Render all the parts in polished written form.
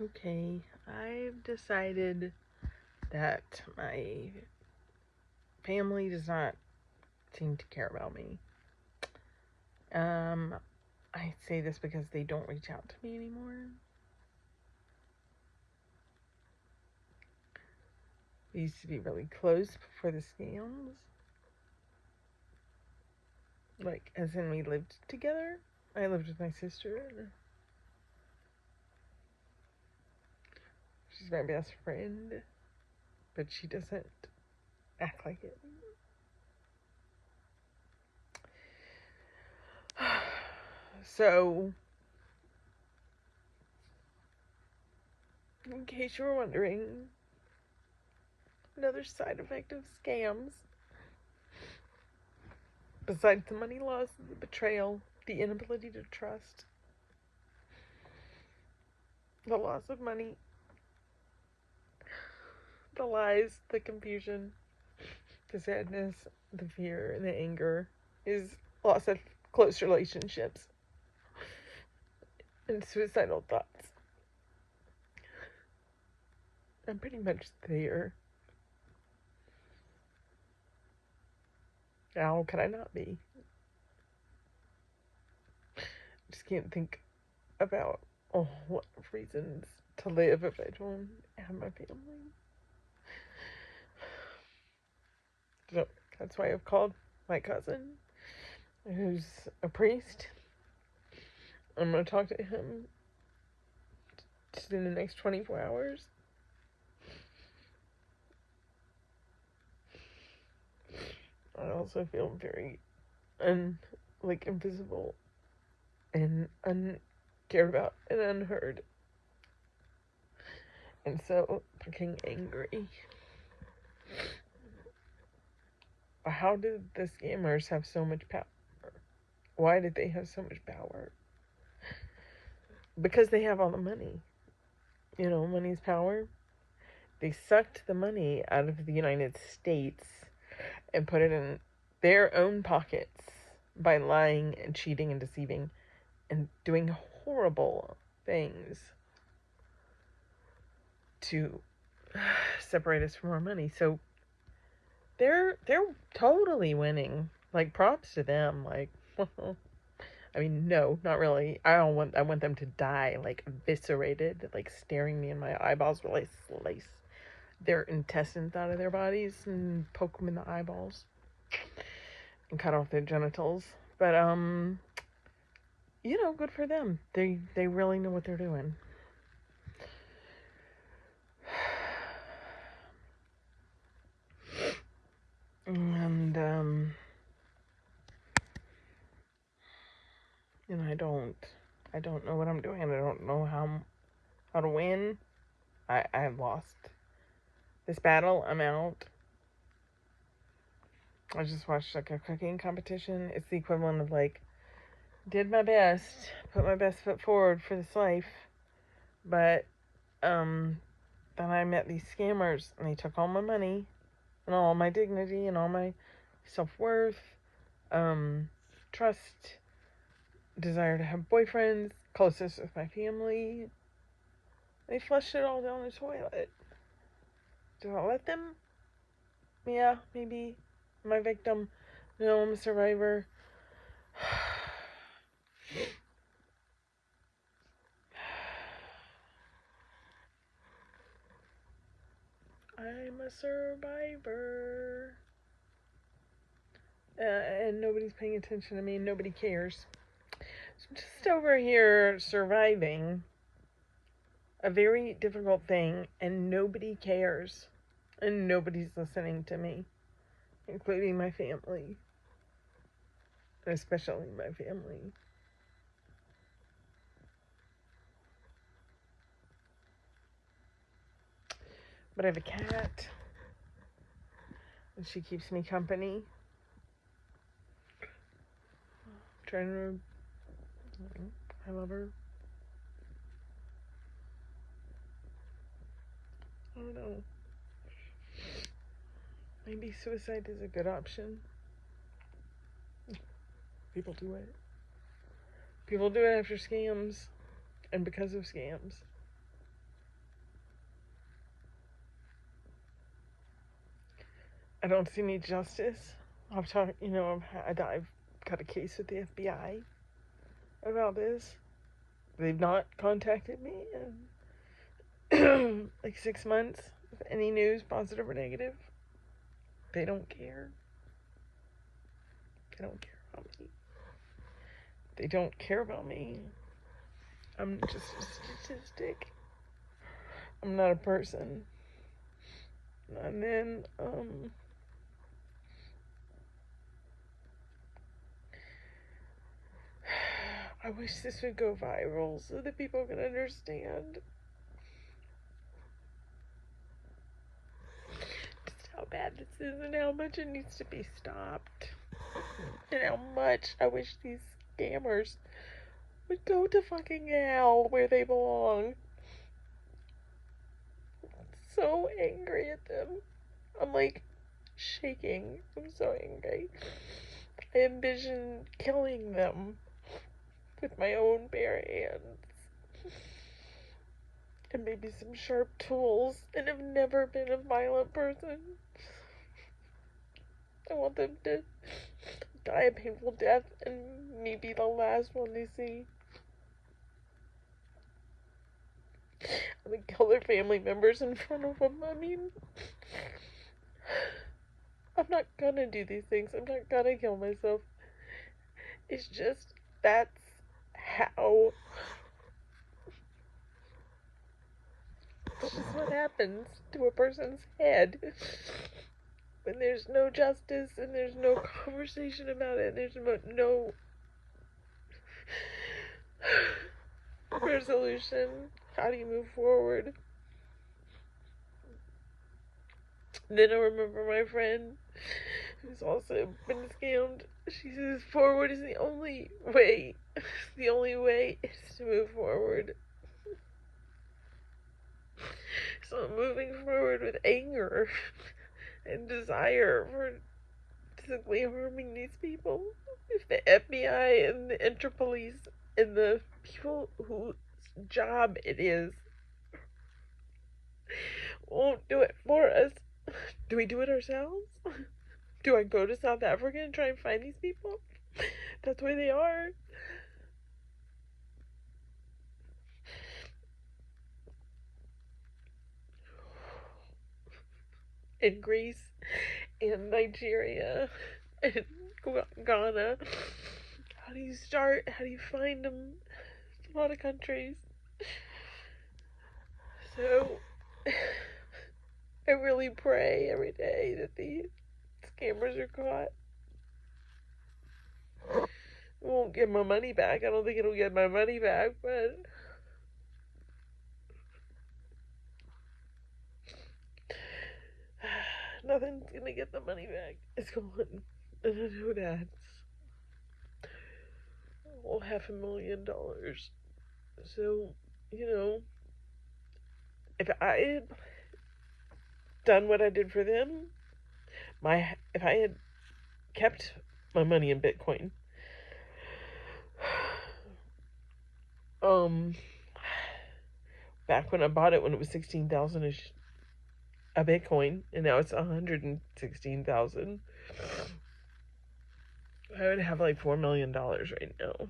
Okay, I've decided that my family does not seem to care about me. Um, I say this because they don't reach out to me anymore. We used to be really close before the scams. Like, as in we lived together. I lived with my sister. And she's my best friend, but she doesn't act like it. So, in case you were wondering, another side effect of scams, besides the money loss, the betrayal, the inability to trust, the loss of money, the lies, the confusion, the sadness, the fear, and the anger, is loss of close relationships and suicidal thoughts. I'm pretty much there. How could I not be? I just can't think about a lot of reasons to live if I don't have my family. So that's why I've called my cousin, who's a priest. I'm going to talk to him in the next 24 hours. I also feel very invisible and uncared about and unheard. And so fucking angry. How did the scammers have so much power? Why did they have so much power? Because they have all the money. You know, money's power. They sucked the money out of the United States and put it in their own pockets by lying and cheating and deceiving and doing horrible things to separate us from our money. So they're totally winning. Like, props to them. Like, I mean, no, not really. I want them to die, like, eviscerated, like, staring me in my eyeballs while I slice their intestines out of their bodies and poke them in the eyeballs and cut off their genitals. But you know, good for them. They really know what they're doing. And you know, I don't know what I'm doing. I don't know how to win. I've lost this battle. I'm out. I just watched like a cooking competition. It's the equivalent of like, did my best, put my best foot forward for this life, but then I met these scammers and they took all my money and all my dignity and all my self-worth, trust, desire to have boyfriends, closeness with my family. They flushed it all down the toilet. Do I let them? Yeah, maybe. Am I a victim? No, I'm a survivor. I'm a survivor. And nobody's paying attention to me. Nobody cares. So I'm just over here surviving a very difficult thing, and nobody cares. And nobody's listening to me, including my family. Especially my family. But I have a cat. And she keeps me company. Trying to... I love her. I don't know. Maybe suicide is a good option. People do it. People do it after scams and because of scams. I don't see any justice. I've talked, I've got a case with the FBI about this. They've not contacted me in like 6 months with any news, positive or negative. They don't care. They don't care about me. They don't care about me. I'm just a statistic. I'm not a person. And then, I wish this would go viral so that people can understand just how bad this is and how much it needs to be stopped. And how much I wish these scammers would go to fucking hell where they belong. So angry at them. I'm like shaking. I'm so angry. I envision killing them with my own bare hands. And maybe some sharp tools. And I've never been a violent person. I want them to die a painful death and me be the last one they see. I'm gonna kill their family members in front of them. I mean, I'm not gonna do these things. I'm not gonna kill myself. It's just, that's how. This is what happens to a person's head when there's no justice and there's no conversation about it. There's no resolution. How do you move forward? Then I remember my friend who's also been scammed. She says forward is the only way. The only way is to move forward. So I'm moving forward with anger and desire for physically harming these people. If the FBI and the Interpolice and the people whose job it is won't do it for us, do we do it ourselves? Do I go to South Africa and try and find these people? That's where they are. In Greece, in Nigeria, in Ghana. How do you start? How do you find them? It's a lot of countries. So, I really pray every day that these scammers are caught. I won't get my money back. I don't think it'll get my money back, but nothing's gonna get the money back. It's gone. And I know that. Oh, $500,000. So, if I had done what I did for them, if I had kept my money in Bitcoin, back when I bought it, when it was 16,000 a Bitcoin, and now it's 116,000, I would have like $4 million right now.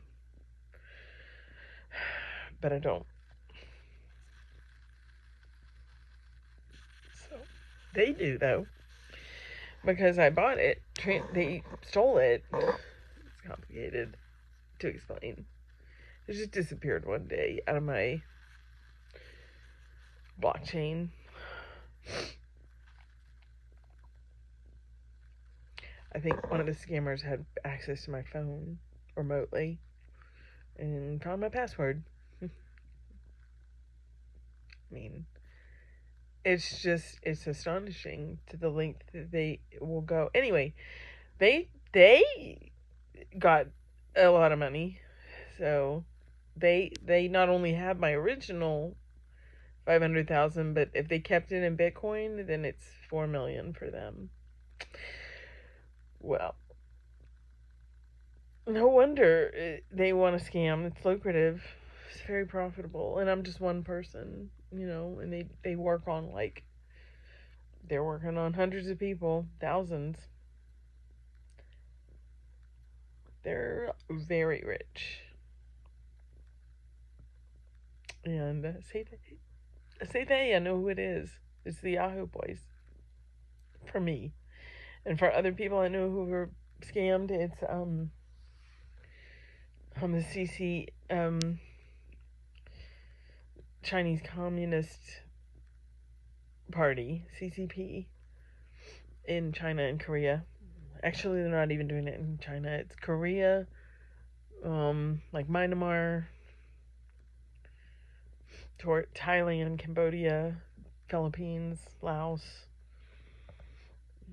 But I don't. So they do, though, because I bought it. They stole it. It's complicated to explain. It just disappeared one day out of my blockchain. I think one of the scammers had access to my phone remotely and found my password. I mean, it's astonishing to the length that they will go. Anyway, they got a lot of money. So they not only have my original 500,000, but if they kept it in Bitcoin, then it's 4 million for them. Well, no wonder they want to scam. It's lucrative. It's very profitable. And I'm just one person, and they work on like They're working on hundreds of people, thousands. They're very rich. And say they, I know who it is. It's the Yahoo boys. For me. And for other people I know who were scammed, it's on the Chinese Communist Party, CCP, in China and Korea. Actually, they're not even doing it in China. It's Korea, like Myanmar, Thailand, Cambodia, Philippines, Laos.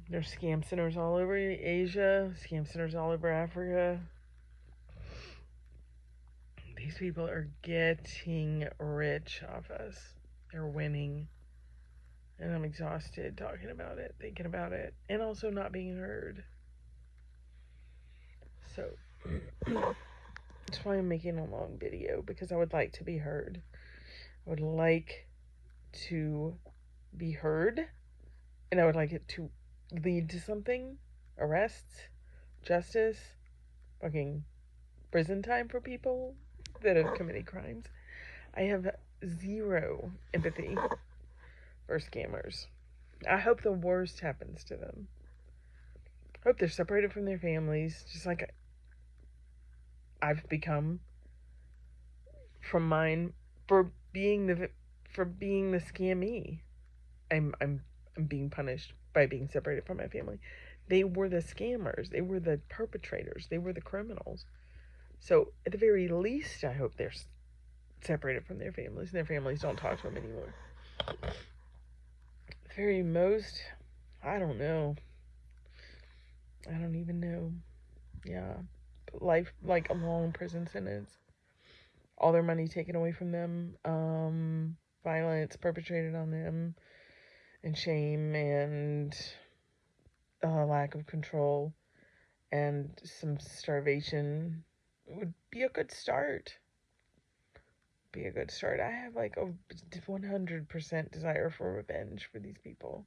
There's scam centers all over Asia, scam centers all over Africa. These people are getting rich off us. They're winning. And I'm exhausted talking about it, thinking about it, and also not being heard. So, that's why I'm making a long video, because I would like to be heard. I would like to be heard, and I would like it to lead to something. Arrests, justice, fucking prison time for people that have committed crimes. I have zero empathy for scammers. I hope the worst happens to them. I hope they're separated from their families, just like I've become from mine for being the scammy. I'm being punished by being separated from my family. They were the scammers. They were the perpetrators. They were the criminals. So at the very least, I hope they're separated from their families and their families don't talk to them anymore. At the very most, I don't know. I don't even know. Yeah. Life, like a long prison sentence. All their money taken away from them. Violence perpetrated on them. And shame and lack of control. And some starvation would be a good start. I have like a 100% desire for revenge for these people.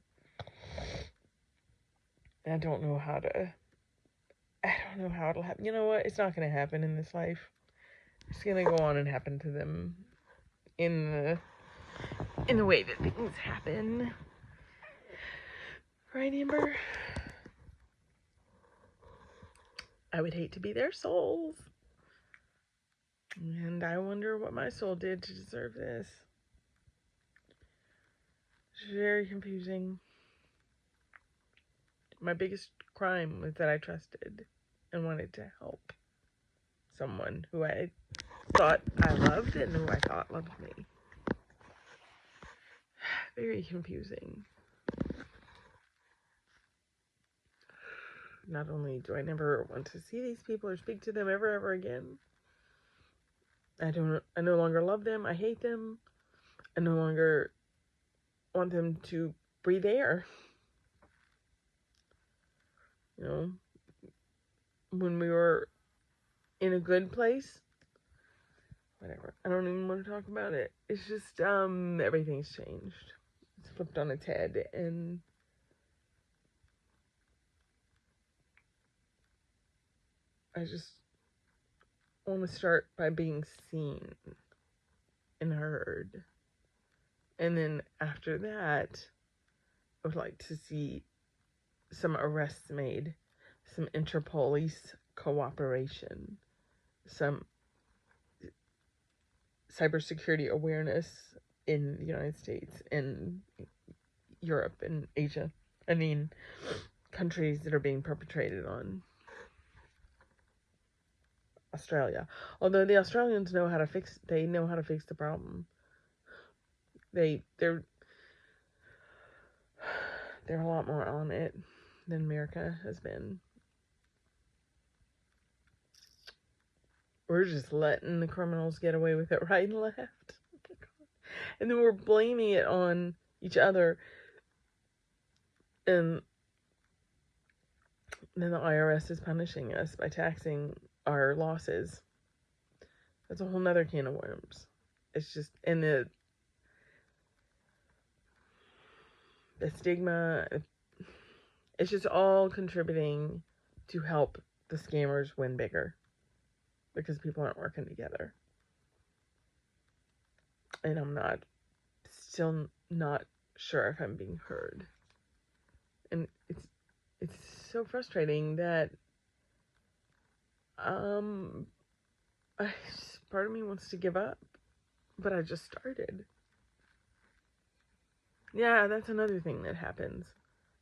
And I don't know how it'll happen. You know what? It's not going to happen in this life. It's going to go on and happen to them in the way that things happen. Right, Amber? I would hate to be their souls. And I wonder what my soul did to deserve this. It's very confusing. My biggest crime was that I trusted and wanted to help someone who I thought I loved and who I thought loved me. Very confusing. Not only do I never want to see these people or speak to them ever again, I no longer love them. I hate them. I no longer want them to breathe air. You know, when we were in a good place, whatever. I don't even want to talk about it. It's just, everything's changed. It's flipped on its head, and I just want to start by being seen and heard. And then after that, I would like to see some arrests made, some inter-police cooperation, some cybersecurity awareness in the United States and Europe and Asia. I mean, countries that are being perpetrated on. Australia. Although the Australians know how to fix the problem. They're a lot more on it than America has been. We're just letting the criminals get away with it right and left. And then we're blaming it on each other. And then the IRS is punishing us by taxing our losses. That's a whole nother can of worms. It's just, and the stigma, it's just all contributing to help the scammers win bigger because people aren't working together. And I'm still not sure if I'm being heard. And it's so frustrating that part of me wants to give up, but I just started. Yeah, that's another thing that happens.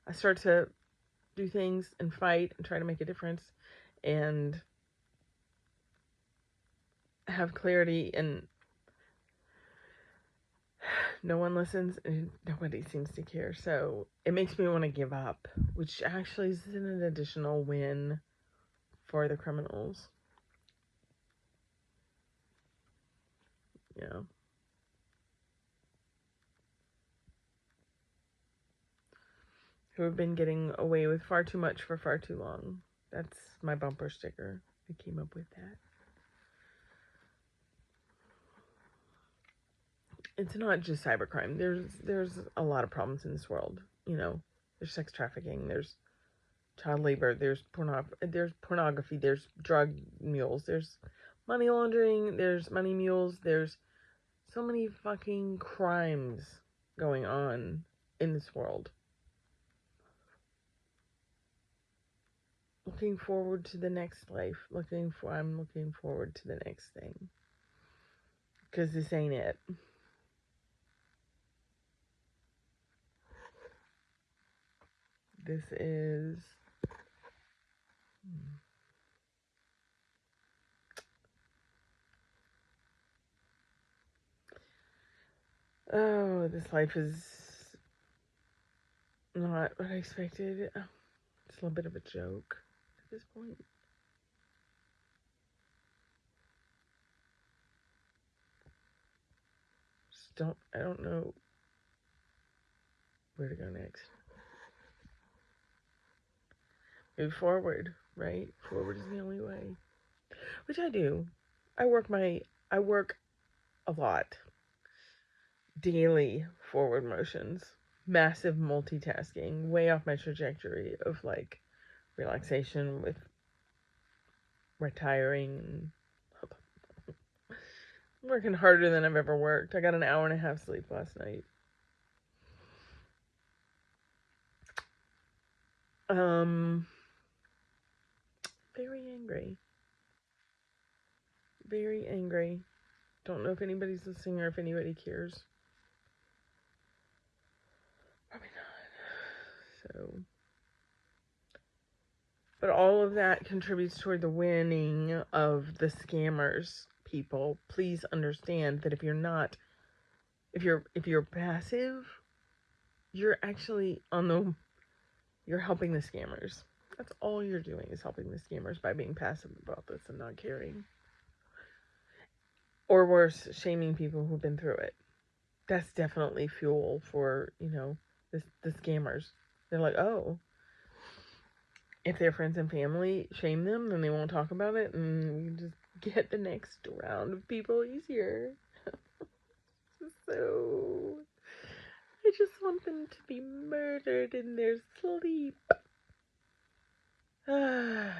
I start to do things and fight and try to make a difference and have clarity, and no one listens and nobody seems to care. So it makes me want to give up, which actually is an additional win for the criminals. Yeah. Who have been getting away with far too much for far too long. That's my bumper sticker. I came up with that. It's not just cybercrime. There's a lot of problems in this world. You know, there's sex trafficking, there's child labor, there's pornography, there's drug mules, there's money laundering, there's money mules, there's so many fucking crimes going on in this world. Looking forward to the next life. I'm looking forward to the next thing. Because this ain't it. This is... Oh, this life is not what I expected. It's a little bit of a joke at this point. I don't know where to go next. Move forward, right? Forward is the only way. Which I do. I work a lot. Daily forward motions. Massive multitasking. Way off my trajectory of like relaxation with retiring. I'm working harder than I've ever worked. I got an hour and a half sleep last night. Very angry. Very angry. Don't know if anybody's listening or if anybody cares. Probably not. So, but all of that contributes toward the winning of the scammers. People, please understand that if you're passive, you're actually you're helping the scammers. That's all you're doing is helping the scammers by being passive about this and not caring. Or worse, shaming people who've been through it. That's definitely fuel for, the scammers. They're like, oh, if their friends and family shame them, then they won't talk about it, and we just get the next round of people easier. So, I just want them to be murdered in their sleep. The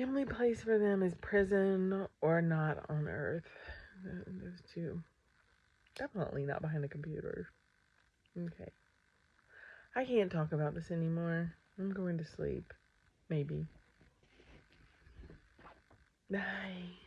only place for them is prison or not on Earth. Those two. Definitely not behind a computer. Okay. I can't talk about this anymore. I'm going to sleep. Maybe. Bye.